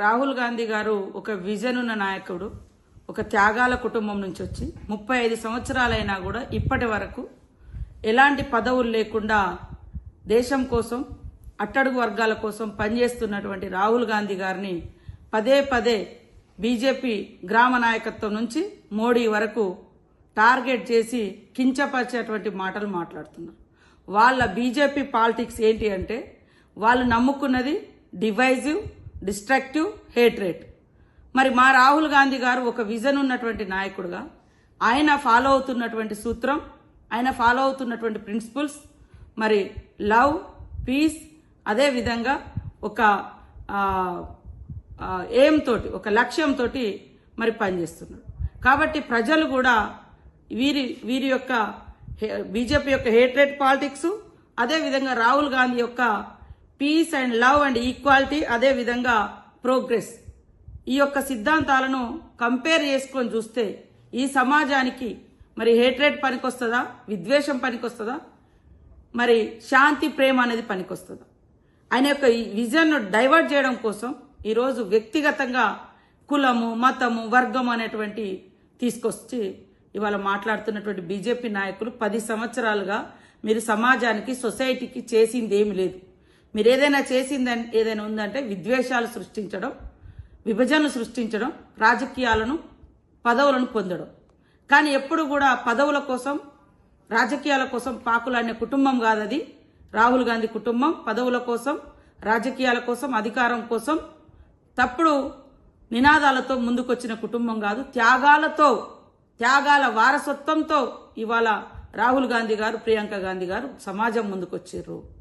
రాహుల్ గాంధీ గారు ఒక విజన్ ఉన్న నాయకుడు, ఒక త్యాగాల కుటుంబం నుంచి వచ్చి 35 సంవత్సరాలైనా కూడా ఇప్పటి వరకు ఎలాంటి పదవులు లేకుండా దేశం కోసం, అట్టడుగు వర్గాల కోసం పనిచేస్తున్నటువంటి రాహుల్ గాంధీ గారిని పదే పదే బీజేపీ గ్రామ నాయకత్వం నుంచి మోడీ వరకు టార్గెట్ చేసి కించపరిచేటువంటి మాటలు మాట్లాడుతున్నారు. వాళ్ళ బీజేపీ పాలిటిక్స్ ఏంటి అంటే వాళ్ళు నమ్ముకున్నది డివైజివ్, డిస్ట్రక్టివ్, హేట్రేట్. మరి మా రాహుల్ గాంధీ గారు ఒక విజన్ ఉన్నటువంటి నాయకుడుగా ఆయన ఫాలో అవుతున్నటువంటి సూత్రం, ఆయన ఫాలో అవుతున్నటువంటి ప్రిన్సిపల్స్ మరి లవ్, పీస్, అదే విధంగా ఒక ఎయిమ్ తోటి, ఒక లక్ష్యంతో మరి పనిచేస్తున్నారు. కాబట్టి ప్రజలు కూడా వీరి యొక్క బీజేపీ యొక్క హేట్రేట్ పాలిటిక్స్, అదే విధంగా రాహుల్ గాంధీ యొక్క peace and love and equality, అదే విధంగా ప్రోగ్రెస్, ఈ యొక్క సిద్ధాంతాలను కంపేర్ చేసుకొని చూస్తే ఈ సమాజానికి మరి హేట్రేట్ పనికొస్తుందా, విద్వేషం పనికొస్తుందా, మరి శాంతి, ప్రేమ అనేది పనికొస్తుందా? ఆయన యొక్క విజన్ డైవర్ట్ చేయడం కోసం ఈరోజు వ్యక్తిగతంగా కులము, మతము, వర్గం అనేటువంటి తీసుకొచ్చి ఇవాళ మాట్లాడుతున్నటువంటి బీజేపీ నాయకులు 10 సంవత్సరాలుగా మీరు సమాజానికి, సొసైటీకి చేసింది ఏమి లేదు. మీరు ఏదైనా చేసిందని ఏదైనా ఉందంటే విద్వేషాలు సృష్టించడం, విభజనలు సృష్టించడం, రాజకీయాలను, పదవులను పొందడం. కానీ ఎప్పుడు కూడా పదవుల కోసం, రాజకీయాల కోసం పాకులాడిన కుటుంబం కాదది రాహుల్ గాంధీ కుటుంబం. పదవుల కోసం, రాజకీయాల కోసం, అధికారం కోసం తప్పుడు నినాదాలతో ముందుకొచ్చిన కుటుంబం కాదు. త్యాగాల వారసత్వంతో ఇవాళ రాహుల్ గాంధీ గారు, ప్రియాంక గాంధీ గారు సమాజం ముందుకొచ్చారు.